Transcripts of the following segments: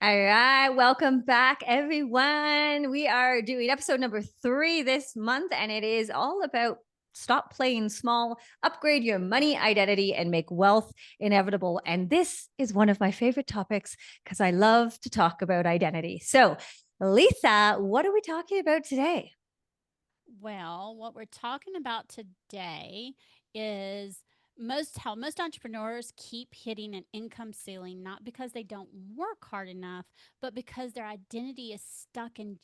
All right, welcome back, everyone. We are doing episode number 3 this month, and it is all about stop playing small, upgrade your money identity, and make wealth inevitable. And this is one of my favorite topics because I love to talk about identity. So, Lisa, what are we talking about today? Well, what we're talking about today is how most entrepreneurs keep hitting an income ceiling, not because they don't work hard enough, but because their identity is stuck in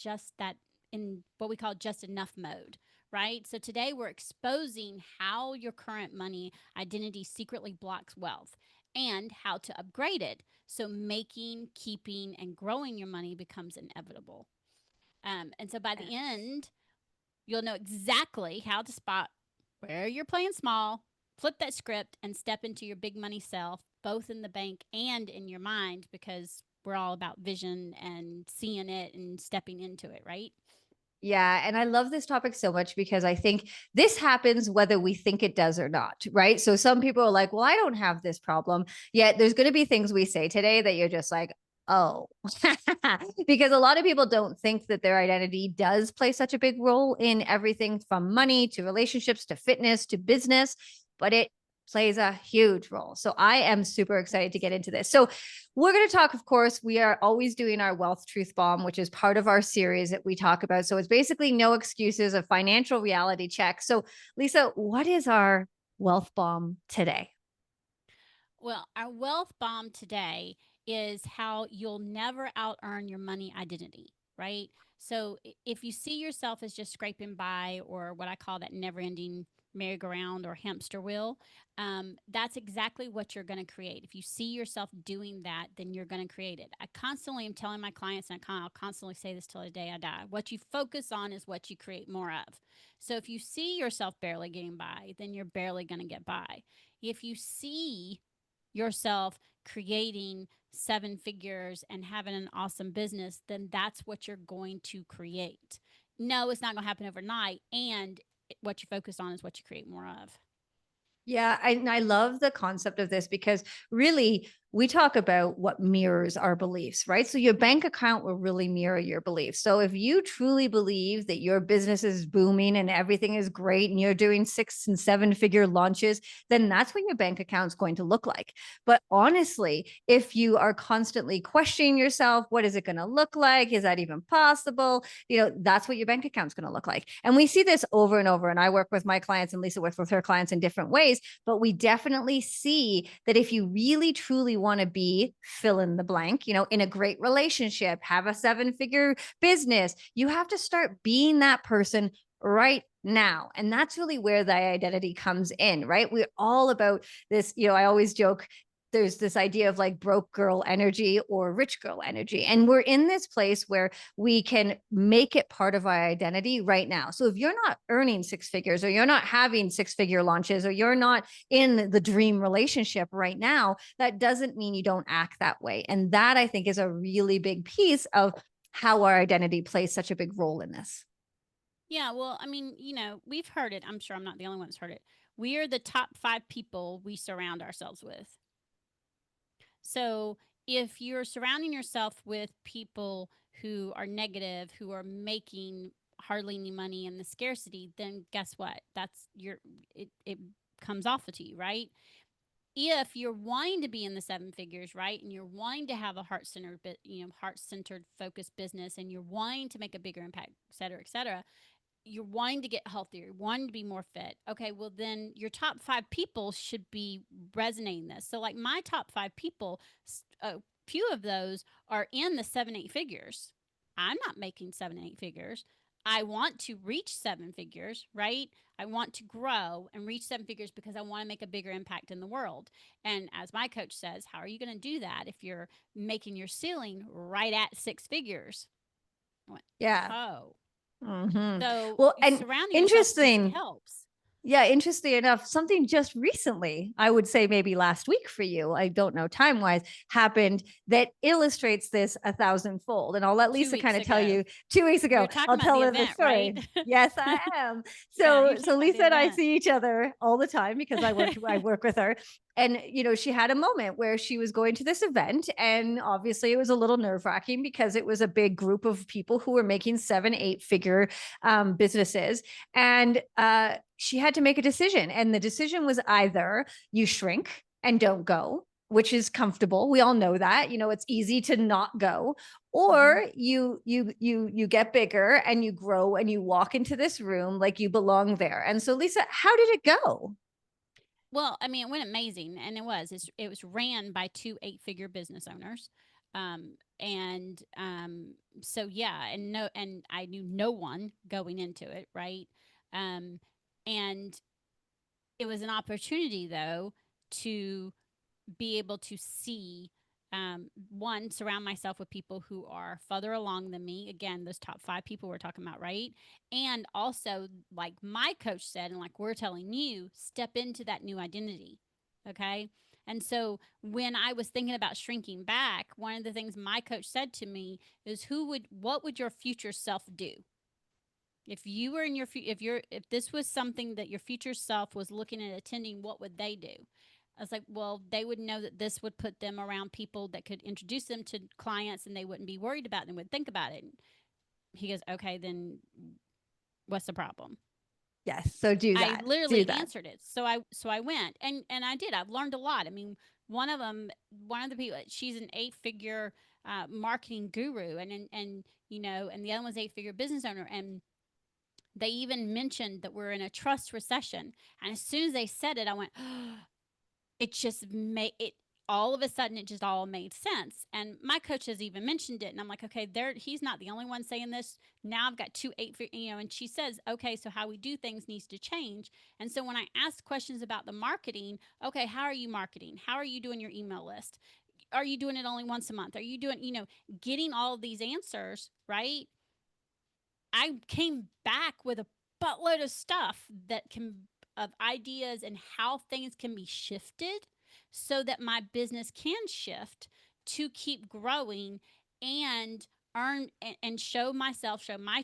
in what we call just enough mode, right? So today we're exposing how your current money identity secretly blocks wealth and how to upgrade it so making, keeping, and growing your money becomes inevitable. And so by the end, you'll know exactly how to spot where you're playing small, flip that script, and step into your big money self, both in the bank and in your mind, because we're all about vision and seeing it and stepping into it, right? Yeah. And I love this topic so much because I think this happens whether we think it does or not. Right. So some people are like, well, I don't have this problem. Yet there's going to be things we say today that you're just like, oh, because a lot of people don't think that their identity does play such a big role in everything from money to relationships to fitness to business, but it plays a huge role. So I am super excited to Yes. get into this. So we're going to talk, of course, we are always doing our wealth truth bomb, which is part of our series that we talk about. So it's basically no excuses, a financial reality check. So, Lisa, what is our wealth bomb today? Well, our wealth bomb today is how you'll never out earn your money identity, right? So if you see yourself as just scraping by, or what I call that never ending merry-go-round or hamster wheel, that's exactly what you're going to create. If you see yourself doing that, then you're going to create it. I constantly am telling my clients, and I'll constantly say this till the day I die: what you focus on is what you create more of. So if you see yourself barely getting by, then you're barely going to get by. If you see yourself creating 7 figures and having an awesome business, then that's what you're going to create. No, it's not going to happen overnight. And what you focus on is what you create more of. Yeah, I love the concept of this because really we talk about what mirrors our beliefs, right? So your bank account will really mirror your beliefs. So if you truly believe that your business is booming and everything is great and you're doing 6 and 7 figure launches, then that's what your bank account's going to look like. But honestly, if you are constantly questioning yourself, what is it going to look like? Is that even possible? That's what your bank account's going to look like. And we see this over and over. And I work with my clients, and Lisa works with her clients in different ways. But we definitely see that if you really truly want to be fill in the blank, in a great relationship, have a 7 figure business, you have to start being that person right now. And that's really where the identity comes in, right? We're all about this. I always joke, there's this idea of like broke girl energy or rich girl energy. And we're in this place where we can make it part of our identity right now. So if you're not earning 6 figures, or you're not having 6 figure launches, or you're not in the dream relationship right now, that doesn't mean you don't act that way. And that, I think, is a really big piece of how our identity plays such a big role in this. Yeah, well, I mean, we've heard it. I'm sure I'm not the only one that's heard it. We are the top 5 people we surround ourselves with. So if you're surrounding yourself with people who are negative, who are making hardly any money in the scarcity, then guess what? It comes off to you, right? If you're wanting to be in the 7 figures, right, and you're wanting to have a heart centered focused business, and you're wanting to make a bigger impact, et cetera, you're wanting to get healthier, you're wanting to be more fit. Okay, well, then your top 5 people should be resonating this. So, like my top 5 people, a few of those are in the 7, 8 figures. I'm not making 7, 8 figures. I want to reach 7 figures, right? I want to grow and reach 7 figures because I want to make a bigger impact in the world. And as my coach says, how are you going to do that if you're making your ceiling right at 6 figures? I went, Yeah. oh, Mhm. so Well, and surrounding yourself just interesting. helps. Yeah, interesting enough, something just recently, I would say maybe last week for you, I don't know time wise, happened that illustrates this a thousandfold. And I'll let two Lisa kind weeks of tell ago, you 2 weeks we ago, were talking I'll about tell the her the event, right? story. Yes, I am. Yeah, you So, were so talking about the Lisa and I event. see each other all the time because I work with her. And, she had a moment where she was going to this event, and obviously it was a little nerve wracking because it was a big group of people who were making 7, 8 figure businesses. And she had to make a decision. And the decision was either you shrink and don't go, which is comfortable. We all know that, it's easy to not go, or you get bigger and you grow and you walk into this room like you belong there. And so, Lisa, how did it go? Well, I mean, it went amazing, and it was ran by 2 8-figure business owners. And so yeah, and I knew no one going into it, right? Um, and it was an opportunity though to be able to see, one, surround myself with people who are further along than me. Again, those top 5 people we're talking about, right? And also, like my coach said, and like we're telling you, step into that new identity. Okay. And so when I was thinking about shrinking back, one of the things my coach said to me is, what would your future self do? If you were in your, if this was something that your future self was looking at attending, what would they do? I was like, well, they would know that this would put them around people that could introduce them to clients, and they wouldn't be worried about it and would think about it. And he goes, okay, then what's the problem? Yes. So do I that. Do literally that. answered it. So I went, and I did. I've learned a lot. I mean, one of the people, she's an 8-figure marketing guru, and and the other one's 8-figure business owner, and they even mentioned that we're in a trust recession. And as soon as they said it, I went, oh, it just made it, all of a sudden it just all made sense. And my coach has even mentioned it, and I'm like, okay, he's not the only one saying this. Now I've got 2 8, and she says, okay, so how we do things needs to change. And so when I ask questions about the marketing, okay, how are you marketing? How are you doing your email list? Are you doing it only once a month? Are you doing, getting all of these answers, right? I came back with a buttload of stuff of ideas and how things can be shifted so that my business can shift to keep growing and earn and show my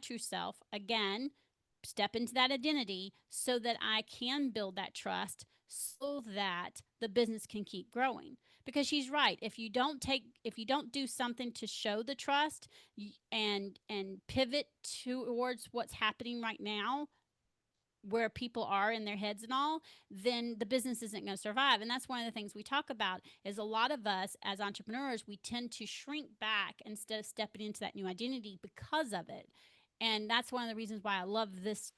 true self again, step into that identity so that I can build that trust so that the business can keep growing. Because she's right. If you don't do something to show the trust and pivot towards what's happening right now, where people are in their heads and all, then the business isn't going to survive. And that's one of the things we talk about is a lot of us as entrepreneurs, we tend to shrink back instead of stepping into that new identity because of it. And that's one of the reasons why I love this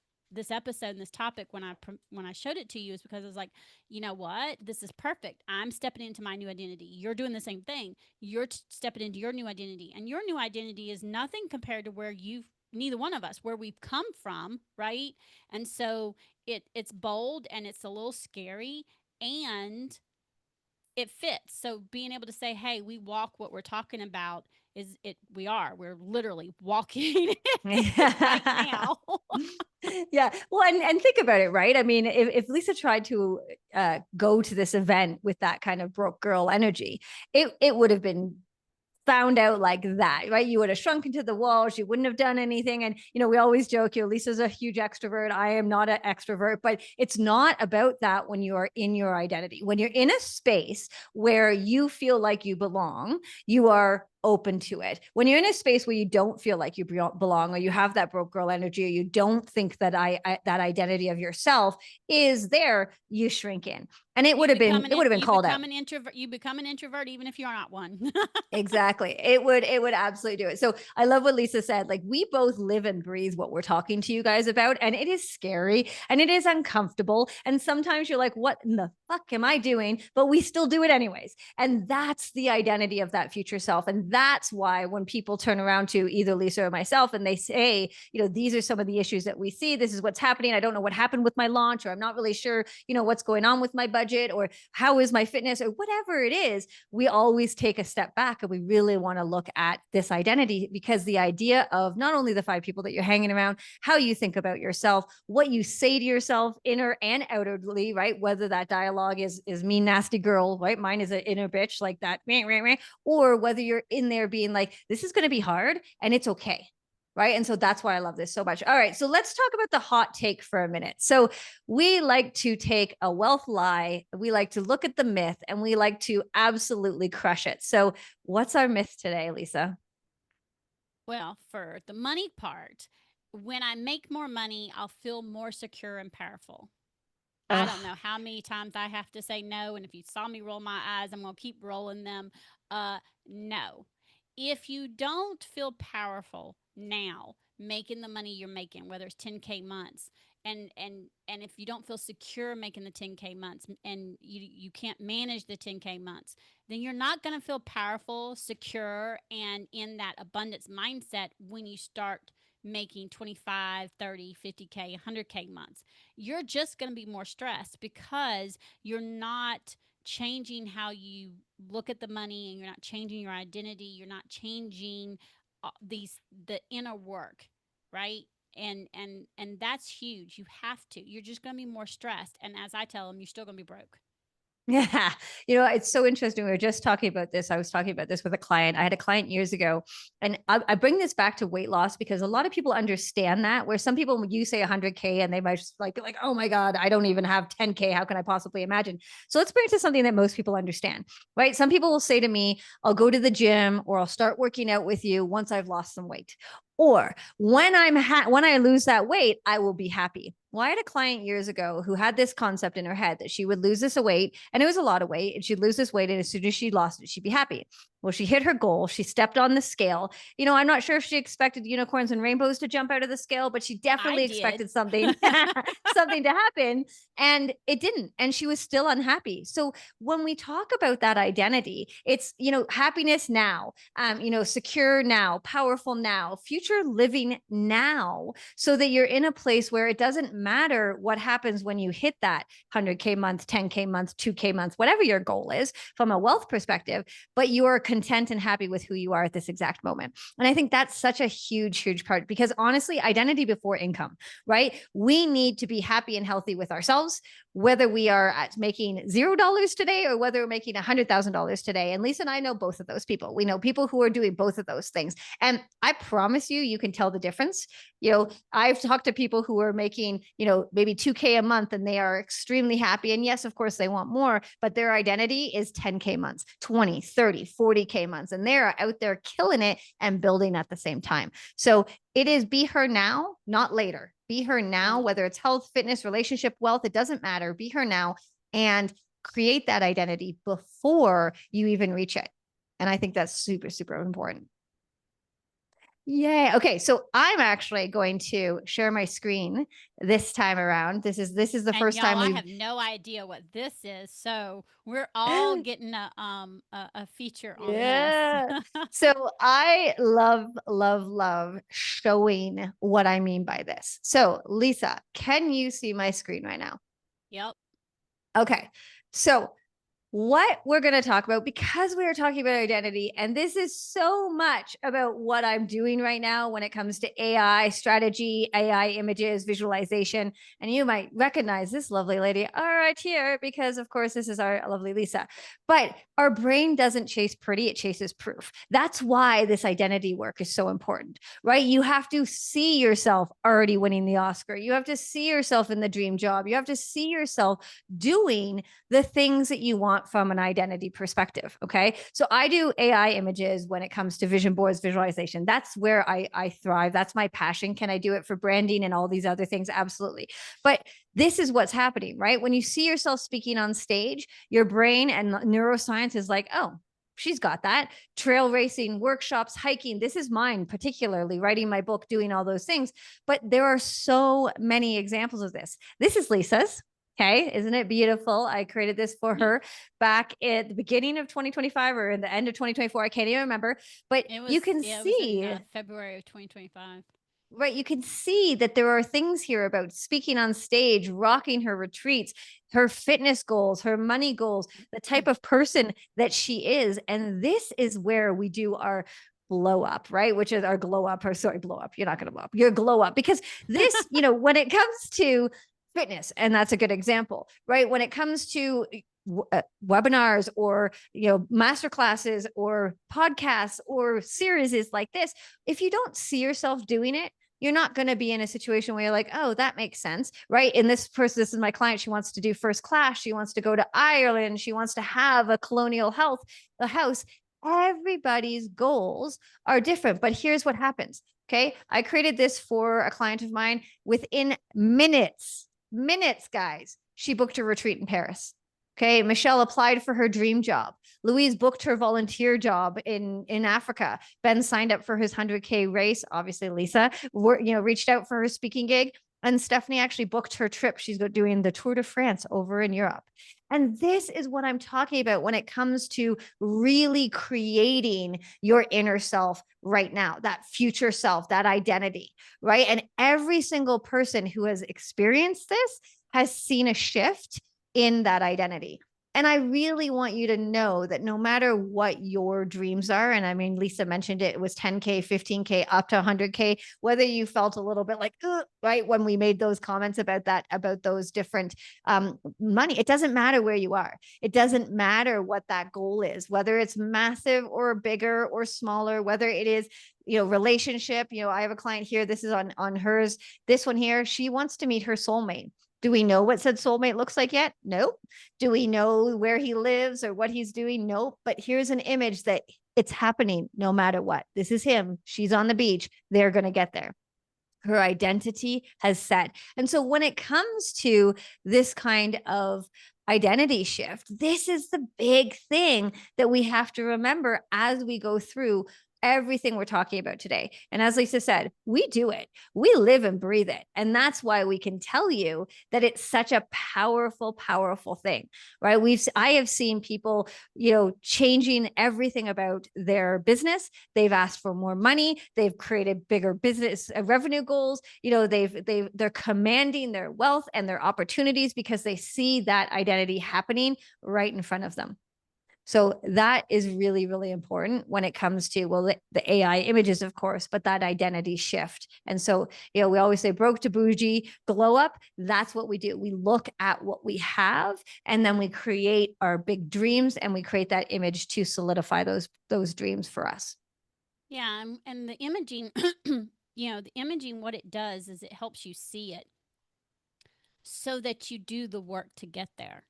episode and this topic when I showed it to you, is because I was like, you know what, this is perfect. I'm stepping into my new identity. You're doing the same thing. You're stepping into your new identity, and your new identity is nothing compared to where neither one of us, where we've come from, right? And so it's bold and it's a little scary, and it fits. So being able to say, hey, we walk what we're talking about, we're literally walking it right now. Yeah. Well, and think about it, right? I mean, if Lisa tried to go to this event with that kind of broke girl energy, it would have been found out like that, right? You would have shrunk into the walls. You wouldn't have done anything. And, we always joke, Lisa's a huge extrovert. I am not an extrovert, but it's not about that when you are in your identity. When you're in a space where you feel like you belong, you are open to it. When you're in a space where you don't feel like you belong, or you have that broke girl energy, or you don't think that that identity of yourself is there, you shrink in. And it would have been called out. You become an introvert even if you're not one. Exactly. It would absolutely do it. So I love what Lisa said. Like, we both live and breathe what we're talking to you guys about. And it is scary and it is uncomfortable. And sometimes you're like, what in the fuck am I doing? But we still do it anyways. And that's the identity of that future self. And that's why when people turn around to either Lisa or myself and they say, these are some of the issues that we see, this is what's happening. I don't know what happened with my launch, or I'm not really sure, what's going on with my budget, or how is my fitness, or whatever it is, we always take a step back and we really want to look at this identity, because the idea of not only the 5 people that you're hanging around, how you think about yourself, what you say to yourself, inner and outwardly, right? Whether that dialogue is mean, nasty girl, right? Mine is an inner bitch like that, or whether you're in there being like, this is going to be hard and it's okay. right? And so that's why I love this so much. All right, so let's talk about the hot take for a minute. So we like to take a wealth lie, we like to look at the myth, and we like to absolutely crush it. So what's our myth today, Lisa? Well, for the money part, when I make more money, I'll feel more secure and powerful. I don't Ugh. know how many times I have to say no. And if you saw me roll my eyes, I'm going to keep rolling them. No. If you don't feel powerful now, making the money you're making, whether it's 10K months, and if you don't feel secure making the 10K months and you can't manage the 10K months, then you're not going to feel powerful, secure, and in that abundance mindset when you start making 25, 30, 50K, 100K months. You're just going to be more stressed because you're not changing how you look at the money, and you're not changing your identity. You're not changing the inner work, right? And that's huge. You have to. You're just going to be more stressed. And as I tell them, you're still going to be broke. Yeah. It's so interesting. We were just talking about this. I was talking about this with a client. I had a client years ago, and I bring this back to weight loss because a lot of people understand that, where some people, when you say 100K, and they might just be like, oh my God, I don't even have 10K. How can I possibly imagine? So let's bring it to something that most people understand, right? Some people will say to me, I'll go to the gym or I'll start working out with you once I've lost some weight. Or when when I lose that weight, I will be happy. Well, I had a client years ago who had this concept in her head that she would lose this weight, and it was a lot of weight, and she'd lose this weight, and as soon as she lost it, she'd be happy. Well, she hit her goal. She stepped on the scale. I'm not sure if she expected unicorns and rainbows to jump out of the scale, but she I definitely did. expected something, something to happen, and it didn't. And she was still unhappy. So when we talk about that identity, it's, happiness now, secure now, powerful now, future living now, so that you're in a place where it doesn't matter what happens when you hit that 100K month, 10K month, 2K month, whatever your goal is from a wealth perspective, but you are content and happy with who you are at this exact moment. And I think that's such a huge, huge part, because honestly, identity before income, right? We need to be happy and healthy with ourselves, whether we are making $0 today or whether we're making $100,000 today. And Lisa and I know both of those people. We know people who are doing both of those things. And I promise you can tell the difference. I've talked to people who are making, maybe 2K a month, and they are extremely happy. And yes, of course they want more, but their identity is 10K months, 20, 30, 40K months. And they're out there killing it and building at the same time. So it is be her now, not later. Be her now, whether it's health, fitness, relationship, wealth, it doesn't matter. Be her now and create that identity before you even reach it. And I think that's super, super important. Yay. Okay. So I'm actually going to share my screen this time around. This is the And first y'all, time I we've have no idea what this is. So we're all getting a feature on yeah. this. So I love, love, love showing what I mean by this. So Lisa, can you see my screen right now? Yep. Okay. So what we're going to talk about, because we are talking about identity, and this is so much about what I'm doing right now when it comes to AI strategy, AI images, visualization. And you might recognize this lovely lady right here, because of course this is our lovely Lisa. But our brain doesn't chase pretty, it chases proof. That's why this identity work is so important, right? You have to see yourself already winning the Oscar. You have to see yourself in the dream job. You have to see yourself doing the things that you want from an identity perspective. Okay. So I do AI images when it comes to vision boards, visualization. That's where I thrive. That's my passion. Can I do it for branding and all these other things? Absolutely. But this is what's happening, right? When you see yourself speaking on stage, your brain and neuroscience is like, oh, she's got that. Trail racing, workshops, hiking. This is mine, particularly writing my book, doing all those things. But there are so many examples of this. This is Lisa's. Okay, isn't it beautiful? I created this for her back at the beginning of 2025 or in the end of 2024. I can't even remember, but you can It was see, in February of 2025. right? You can see that there are things here about speaking on stage, rocking her retreats, her fitness goals, her money goals, the type of person that she is. And this is where we do our blow up, right? Which is our glow up, or sorry, blow up. You're not going to blow up. You're glow up, because this, when it comes to fitness, and that's a good example, right? When it comes to webinars or, master classes or podcasts or series like this, if you don't see yourself doing it, you're not going to be in a situation where you're like, oh, that makes sense, right? And this person, this is my client, she wants to do first class, she wants to go to Ireland, she wants to have a colonial a house. Everybody's goals are different, but here's what happens. Okay, I created this for a client of mine. Within minutes, guys, she booked a retreat in Paris. Okay, Michelle applied for her dream job. Louise booked her volunteer job in Africa. Ben signed up for his 100K race. Obviously, Lisa, reached out for her speaking gig. And Stephanie actually booked her trip. She's doing the Tour de France over in Europe. And this is what I'm talking about when it comes to really creating your inner self right now, that future self, that identity, right? And every single person who has experienced this has seen a shift in that identity. And I really want you to know that no matter what your dreams are, and I mean, Lisa mentioned it was 10K, 15K, up to 100K, whether you felt a little bit like, right, when we made those comments about that, about those different money, it doesn't matter where you are. It doesn't matter what that goal is, whether it's massive or bigger or smaller, whether it is, relationship. I have a client here. This is on hers. This one here, she wants to meet her soulmate. Do we know what said soulmate looks like yet? Nope. Do we know where he lives or what he's doing? Nope. But here's an image that it's happening no matter what. This is him. She's on the beach. They're going to get there. Her identity has set. And so when it comes to this kind of identity shift, this is the big thing that we have to remember as we go through everything we're talking about today. And as Lisa said, we do it. We live and breathe it. And that's why we can tell you that it's such a powerful, powerful thing, right? I have seen people, changing everything about their business. They've asked for more money. They've created bigger business revenue goals. They're commanding their wealth and their opportunities because they see that identity happening right in front of them. So that is really, really important when it comes to, well, the AI images, of course, but that identity shift. And so, we always say broke to bougie, glow up. That's what we do. We look at what we have, and then we create our big dreams, and we create that image to solidify those dreams for us. Yeah. And the imaging, the imaging, what it does is it helps you see it so that you do the work to get there.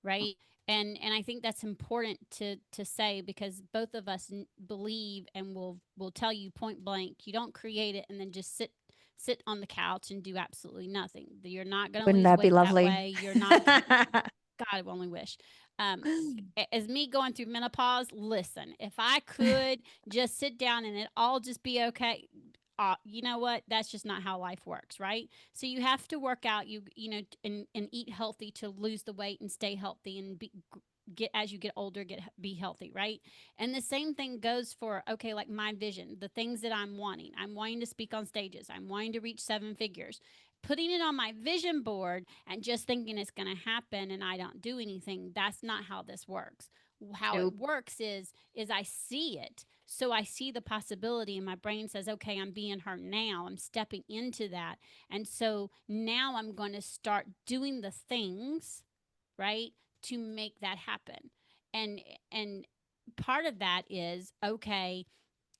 Right. And I think that's important to say, because both of us believe and will tell you point blank, you don't create it and then just sit on the couch and do absolutely nothing. You're not going to lose Wouldn't that be weight that lovely? way. You're not. God, I only wish. As me going through menopause, listen, if I could just sit down and it all just be okay, you know what? That's just not how life works, right? So you have to work out, and eat healthy to lose the weight and stay healthy and get, as you get older, be healthy, right? And the same thing goes for, okay, like my vision, the things that I'm wanting. I'm wanting to speak on stages. I'm wanting to reach 7 figures. Putting it on my vision board and just thinking it's going to happen and I don't do anything, that's not how this works. How Nope. it works is I see it. So I see the possibility and my brain says, okay, I'm being her now. I'm stepping into that. And so now I'm going to start doing the things, right, to make that happen. And part of that is, okay,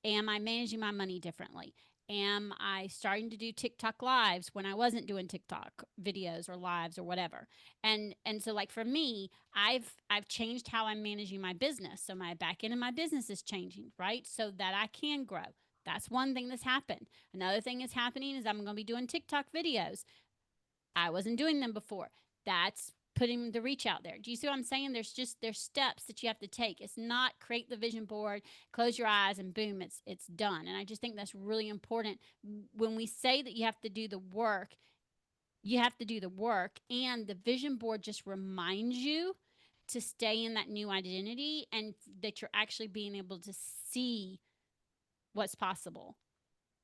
am I managing my money differently? Am I starting to do TikTok lives when I wasn't doing TikTok videos or lives or whatever? And so, like, for me, I've changed how I'm managing my business. So my back end of my business is changing, right? So that I can grow. That's one thing that's happened. Another thing that's happening is I'm going to be doing TikTok videos. I wasn't doing them before. That's putting the reach out there. Do you see what I'm saying? There's steps that you have to take. It's not create the vision board, close your eyes, and boom, it's done. And I just think that's really important. When we say that you have to do the work, you have to do the work, and the vision board just reminds you to stay in that new identity and that you're actually being able to see what's possible.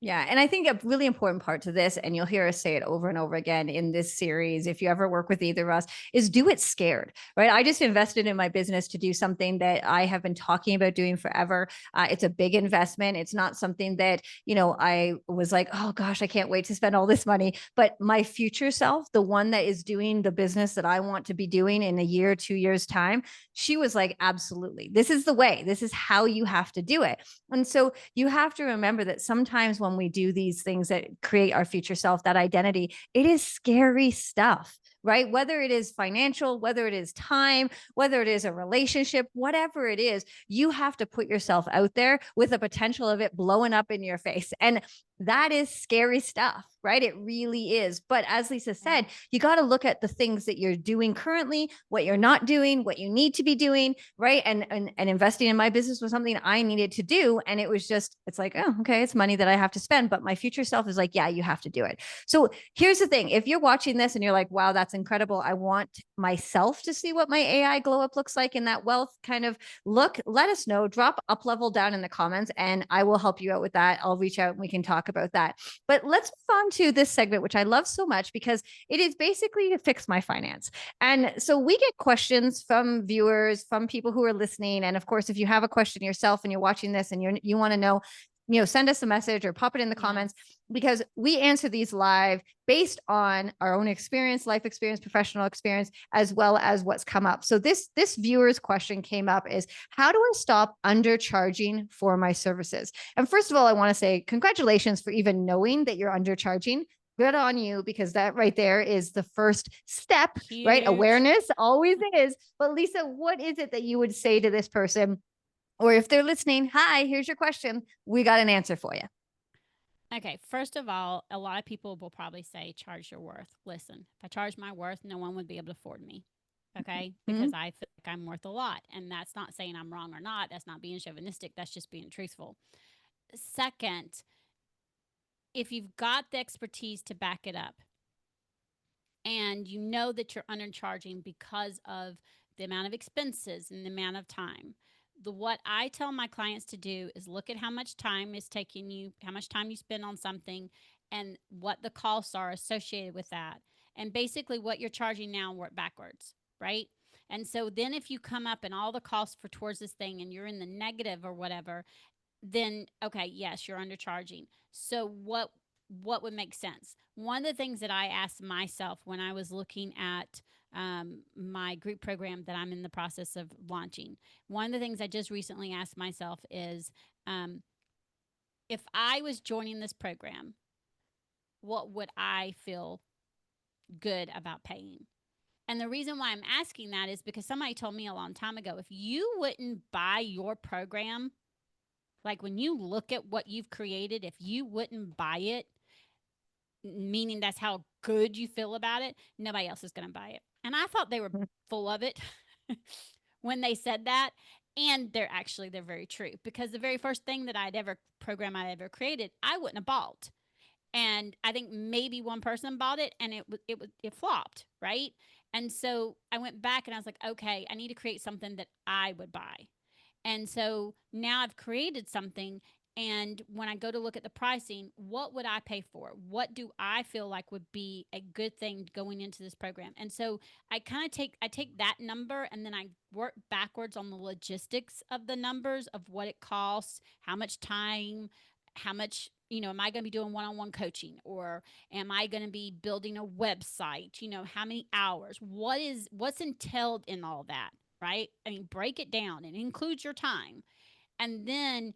Yeah. And I think a really important part to this, and you'll hear us say it over and over again in this series, if you ever work with either of us, is do it scared, right? I just invested in my business to do something that I have been talking about doing forever. It's a big investment. It's not something that, I was like, oh gosh, I can't wait to spend all this money. But my future self, the one that is doing the business that I want to be doing in a year, 2 years' time, she was like, absolutely. This is the way. This is how you have to do it. And so you have to remember that sometimes when we do these things that create our future self, that identity, it is scary stuff, right? Whether it is financial, whether it is time, whether it is a relationship, whatever it is, you have to put yourself out there with the potential of it blowing up in your face. And that is scary stuff, right? It really is. But as Lisa Yeah. said, you got to look at the things that you're doing currently, what you're not doing, what you need to be doing, right? And investing in my business was something I needed to do. And it was just, it's like, oh, okay, it's money that I have to spend. But my future self is like, yeah, you have to do it. So here's the thing. If you're watching this and you're like, wow, that's incredible. I want myself to see what my AI glow up looks like in that wealth kind of look. Let us know. Drop up level down in the comments and I will help you out with that. I'll reach out and we can talk about that. But let's move on to this segment, which I love so much because it is basically to fix my finance. And so we get questions from viewers, from people who are listening. And of course, if you have a question yourself and you're watching this and you want to know, send us a message or pop it in the comments because we answer these live based on our own experience, life experience, professional experience, as well as what's come up. So this viewer's question came up is, how do I stop undercharging for my services? And first of all, I want to say congratulations for even knowing that you're undercharging. Good on you, because that right there is the first step, right? Huge. Awareness always is. But Lisa, what is it that you would say to this person? Or if they're listening, hi, here's your question. We got an answer for you. Okay, first of all, a lot of people will probably say, charge your worth. Listen, if I charge my worth, no one would be able to afford me. Okay, because Mm-hmm. I feel like I'm worth a lot. And that's not saying I'm wrong or not. That's not being chauvinistic. That's just being truthful. Second, if you've got the expertise to back it up and you know that you're undercharging because of the amount of expenses and the amount of time, what I tell my clients to do is look at how much time is taking you, how much time you spend on something, and what the costs are associated with that. And basically what you're charging now, work backwards, right? And so then if you come up and all the costs for towards this thing and you're in the negative or whatever, then okay, yes, you're undercharging. So what would make sense? One of the things that I asked myself when I was looking at my group program that I'm in the process of launching, one of the things I just recently asked myself is, if I was joining this program, what would I feel good about paying? And the reason why I'm asking that is because somebody told me a long time ago, if you wouldn't buy your program, like when you look at what you've created, if you wouldn't buy it, meaning that's how good you feel about it, nobody else is going to buy it. And I thought they were full of it when they said that. And they're very true, because the very first thing that I'd ever created, I wouldn't have bought. And I think maybe one person bought it and it flopped, right? And so I went back and I was like, okay, I need to create something that I would buy. And so now I've created something. And when I go to look at the pricing, what would I pay for? What do I feel like would be a good thing going into this program? And so I take that number and then I work backwards on the logistics of the numbers of what it costs, how much time, how much, am I going to be doing one-on-one coaching, or am I going to be building a website? How many hours? What's entailed in all that? Right? I mean, break it down and include your time. And then,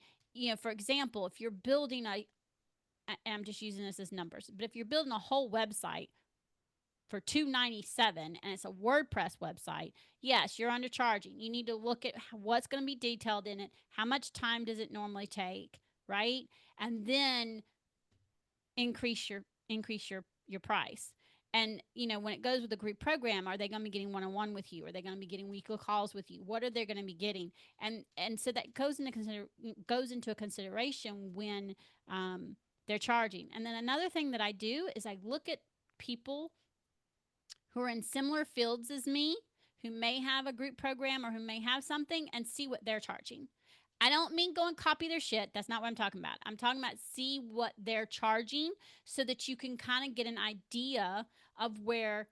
for example, if you're building and I'm just using this as numbers, but if you're building a whole website for $297 and it's a WordPress website, yes, you're undercharging. You need to look at what's going to be detailed in it. How much time does it normally take, right? And then increase your price. And when it goes with the group program, are they going to be getting one-on-one with you? Are they going to be getting weekly calls with you? What are they going to be getting? And so that goes into a consideration when they're charging. And then another thing that I do is I look at people who are in similar fields as me, who may have a group program or who may have something, and see what they're charging. I don't mean go and copy their shit. That's not what I'm talking about. I'm talking about see what they're charging so that you can kind of get an idea of where,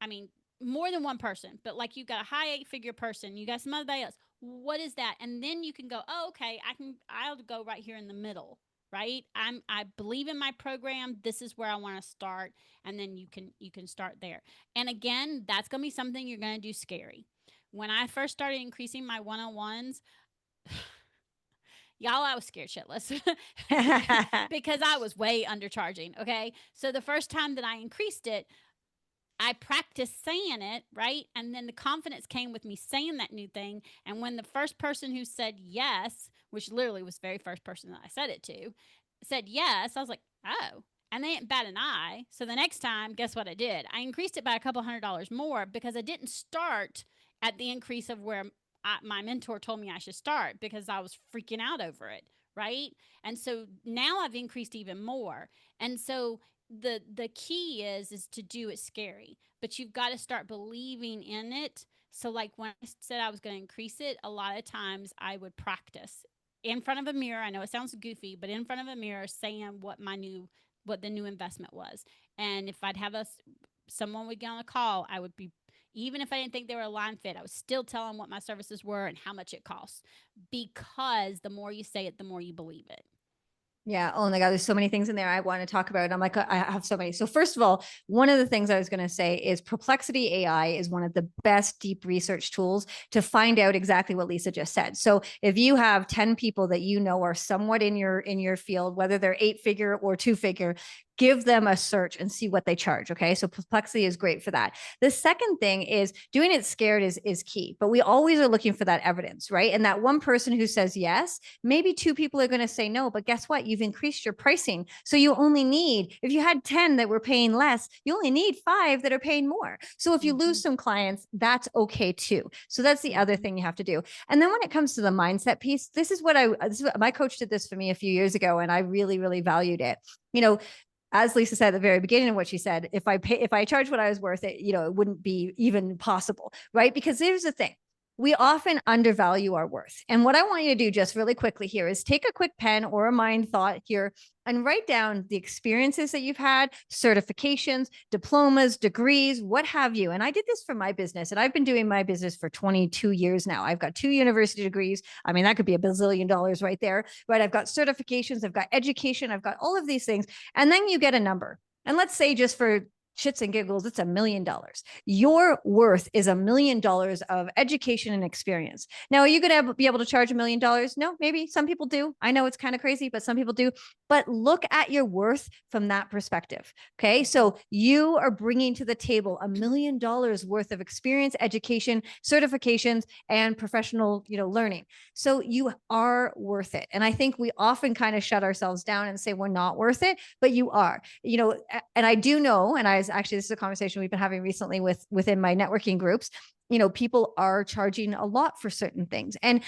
I mean, more than one person, but like you got a high 8-figure person, you got somebody else. What is that? And then you can go, oh, okay, I'll go right here in the middle, right? I believe in my program. This is where I want to start. And then you can start there. And again, that's going to be something you're going to do scary. When I first started increasing my one-on-ones, y'all, I was scared shitless because I was way undercharging. Okay. So the first time that I increased it, I practiced saying it, right? And then the confidence came with me saying that new thing. And when the first person who said yes, which literally was the very first person that I said it to, said yes, I was like, oh. And they didn't bat an eye. So the next time, guess what I did? I increased it by a couple $100 more because I didn't start at the increase of where my mentor told me I should start because I was freaking out over it, right? And so now I've increased even more. And so the key is to do it scary, but you've got to start believing in it. So like when I said I was going to increase it, a lot of times I would practice in front of a mirror. I know it sounds goofy, but in front of a mirror saying what the new investment was. And if I'd have someone would get on a call, I would be, even if I didn't think they were a line fit, I would still tell them what my services were and how much it costs, because the more you say it, the more you believe it. Yeah. Oh my God. There's so many things in there I want to talk about. I'm like, I have so many. So first of all, one of the things I was going to say is Perplexity AI is one of the best deep research tools to find out exactly what Lisa just said. So if you have 10 people that you know are somewhat in your field, whether they're 8-figure or 2-figure, give them a search and see what they charge. Okay. So Perplexity is great for that. The second thing is doing it scared is key, but we always are looking for that evidence, right? And that one person who says yes, maybe 2 people are going to say no, but guess what? You've increased your pricing. So you only need, if you had 10 that were paying less, you only need 5 that are paying more. So if you lose some clients, that's okay too. So that's the other thing you have to do. And then when it comes to the mindset piece, this is what my coach did this for me a few years ago, and I really, really valued it. You know, as Lisa said at the very beginning of what she said, if I charge what I was worth, it, it wouldn't be even possible, right? Because here's the thing. We often undervalue our worth. And what I want you to do just really quickly here is take a quick pen or a mind thought here and write down the experiences that you've had, certifications, diplomas, degrees, what have you. And I did this for my business, and I've been doing my business for 22 years now. I've got 2 university degrees. I mean, that could be $1 bazillion right there, right? I've got certifications, I've got education, I've got all of these things. And then you get a number. And let's say, just for shits and giggles, it's $1 million. Your worth is $1 million of education and experience. Now, are you going to be able to charge $1 million? No, maybe some people do. I know it's kind of crazy, but some people do. But look at your worth from that perspective. Okay. So you are bringing to the table $1 million worth of experience, education, certifications, and professional, learning. So you are worth it. And I think we often kind of shut ourselves down and say we're not worth it, but you are, and I do know, and actually, this is a conversation we've been having recently within my networking groups. People are charging a lot for certain things, and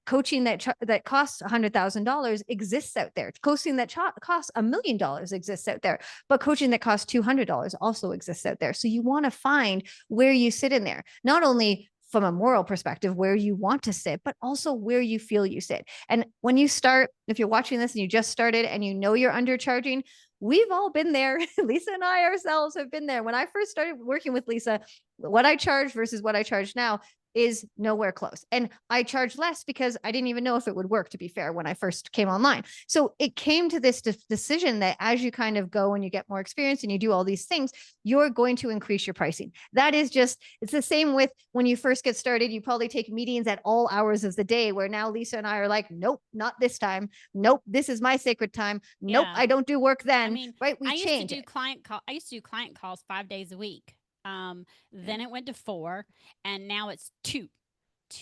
coaching that costs $100,000 exists out there. Coaching that costs $1 million exists out there, but coaching that costs $200 also exists out there. So you want to find where you sit in there, not only from a moral perspective, where you want to sit, but also where you feel you sit. And when you start, if you're watching this and you just started and you're undercharging, we've all been there. Lisa and I ourselves have been there. When I first started working with Lisa, what I charge versus what I charge now is nowhere close. And I charge less because I didn't even know if it would work, to be fair, when I first came online. So it came to this decision that as you kind of go and you get more experience and you do all these things, you're going to increase your pricing. That is it's the same with when you first get started. You probably take meetings at all hours of the day, where now Lisa and I are like, nope, not this time. Nope, this is my sacred time. Nope, I don't do work then. Right? We change it. I used to do client calls 5 days a week. Then it went to 4, and now it's 2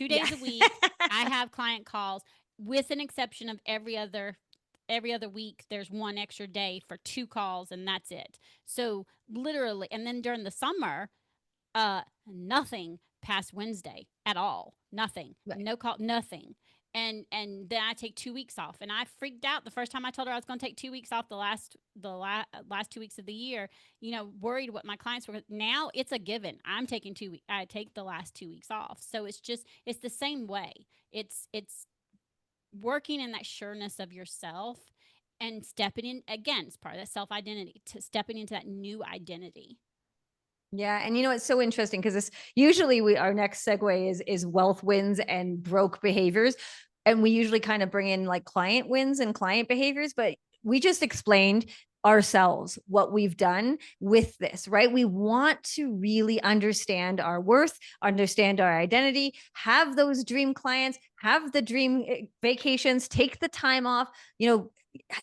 days a week. I have client calls, with an exception of every other week. There's one extra day for 2 calls, and that's it. So literally, and then during the summer, nothing past Wednesday at all. Nothing. Right. No call, nothing. And then I take 2 weeks off, and I freaked out the first time I told her I was going to take 2 weeks off. The last 2 weeks of the year, worried what my clients were. Now it's a given. I'm taking 2 weeks. I take the last 2 weeks off. So it's the same way. It's working in that sureness of yourself and stepping in again, it's part of that self-identity, to stepping into that new identity. Yeah, and you know it's so interesting because this usually our next segue is wealth wins and broke behaviors, and we usually kind of bring in like client wins and client behaviors, but we just explained ourselves what we've done with this, right? We want to really understand our worth, understand our identity, have those dream clients, have the dream vacations, take the time off,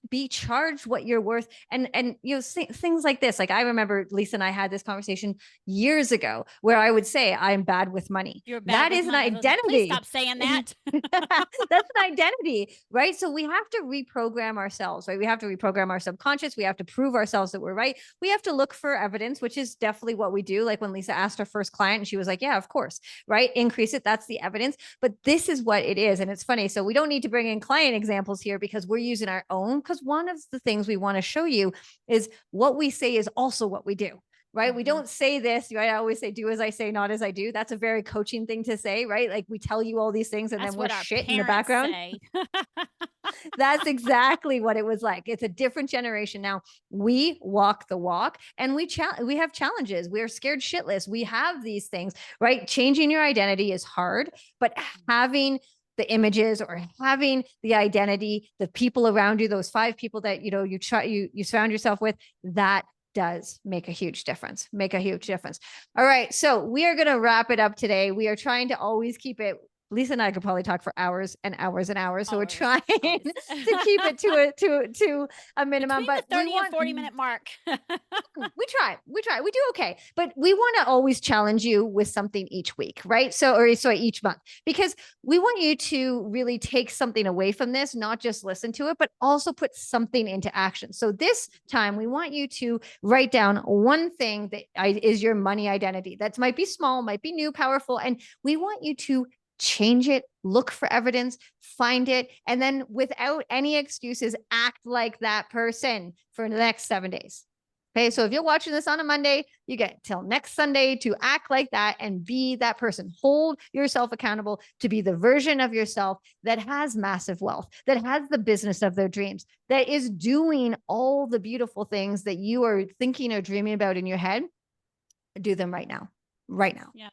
be charged what you're worth, and things like this. Like I remember Lisa and I had this conversation years ago where I would say I'm bad with money. You're bad That with is an money. Like, please identity. stop saying that. That's an identity, right? So we have to reprogram ourselves, right? We have to reprogram our subconscious. We have to prove ourselves that we're right. We have to look for evidence, which is definitely what we do. Like when Lisa asked her first client and she was like, yeah, of course, right? Increase it. That's the evidence. But this is what it is. And it's funny. So we don't need to bring in client examples here because we're using our own, because one of the things we want to show you is what we say is also what we do. Right. We don't say this, right? I always say, do as I say, not as I do. That's a very coaching thing to say, right? Like we tell you all these things and That's then we're what our shit in the parents background. say. That's exactly what it was like. It's a different generation now. We walk the walk and we have challenges. We're scared shitless. We have these things, right? Changing your identity is hard, but having the images or having the identity, the people around you, those 5 people that you surround yourself with, that does make a huge difference. All right. So we are going to wrap it up today. We are trying to always keep it. Lisa and I could probably talk for hours and hours and hours. So we're trying to keep it to a minimum. Between But the 30 and 40-minute mark. we try. We do okay. But we want to always challenge you with something each week, right? So each month, because we want you to really take something away from this, not just listen to it, but also put something into action. So this time we want you to write down one thing that is your money identity. That might be small, might be new, powerful. And we want you to change it, look for evidence, find it, and then without any excuses, act like that person for the next 7 days. Okay. So if you're watching this on a Monday, you get till next Sunday to act like that and be that person. Hold yourself accountable to be the version of yourself that has massive wealth, that has the business of their dreams, that is doing all the beautiful things that you are thinking or dreaming about in your head. Do them right now. Right now. Yeah.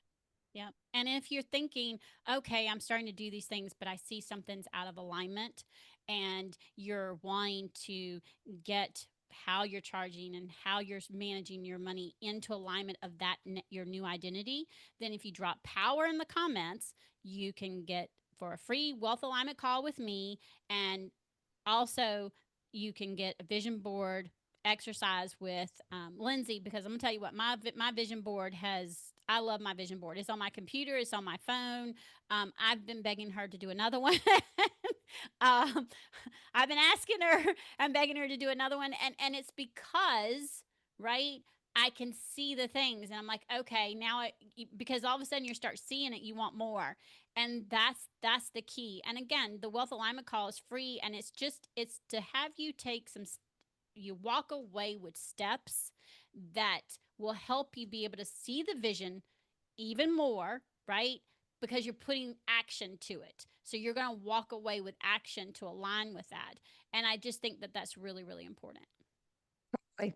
Yeah. And if you're thinking, okay, I'm starting to do these things, but I see something's out of alignment, and you're wanting to get how you're charging and how you're managing your money into alignment of that, your new identity, then if you drop power in the comments, you can get for a free wealth alignment call with me. And also, you can get a vision board exercise with Lindsay, because I'm gonna tell you what, my vision board has. I love my vision board. It's on my computer. It's on my phone. I've been begging her to do another one. I've been asking her and begging her to do another one, and it's because, right, I can see the things, and I'm like, okay, now because all of a sudden you start seeing it, you want more, and that's the key. And again, the wealth alignment call is free, and it's to have you take you walk away with steps that will help you be able to see the vision even more, right? Because you're putting action to it. So you're going to walk away with action to align with that. And I just think that that's really, really important.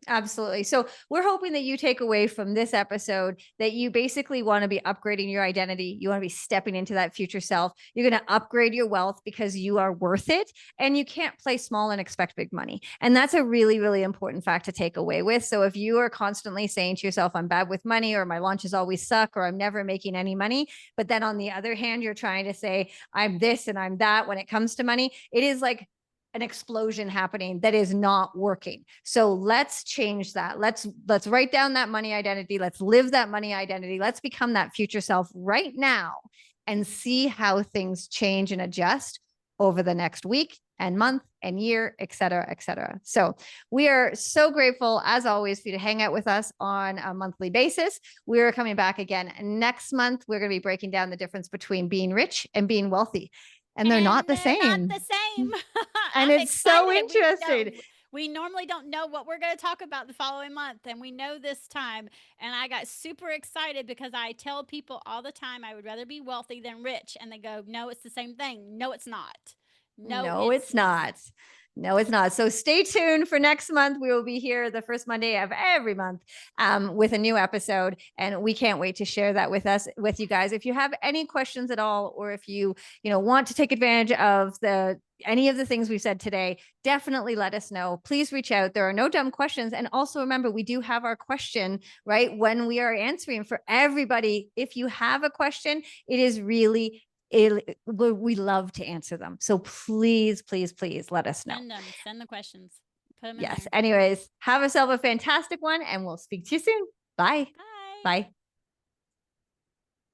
Absolutely. So we're hoping that you take away from this episode that you basically want to be upgrading your identity. You want to be stepping into that future self. You're going to upgrade your wealth because you are worth it, and you can't play small and expect big money. And that's a really, really important fact to take away with. So if you are constantly saying to yourself, I'm bad with money, or my launches always suck, or I'm never making any money, but then on the other hand, you're trying to say, I'm this and I'm that when it comes to money, it is like an explosion happening that is not working. So let's change that. Let's write down that money identity. Let's live that money identity. Let's become that future self right now and see how things change and adjust over the next week and month and year, et cetera, et cetera. So we are so grateful, as always, for you to hang out with us on a monthly basis. We're coming back again next month. We're going to be breaking down the difference between being rich and being wealthy. And they're not the same. Not the same. And I'm it's excited. so interesting. We normally don't know what we're going to talk about the following month, and we know this time. And I got super excited because I tell people all the time I would rather be wealthy than rich, and they go, "No, it's the same thing." No, it's not. No, it's not. No, it's not. So stay tuned for next month. We will be here the first Monday of every month with a new episode. And we can't wait to share that with you guys. If you have any questions at all, or if you want to take advantage of any of the things we've said today, definitely let us know. Please reach out. There are no dumb questions. And also remember, we do have our question, right? When we are answering for everybody, if you have a question, it is really we love to answer them. So please, please, please let us know. Send the questions. Put them in yes. there. Anyways, have yourself a fantastic one, and we'll speak to you soon. Bye. Bye. Bye.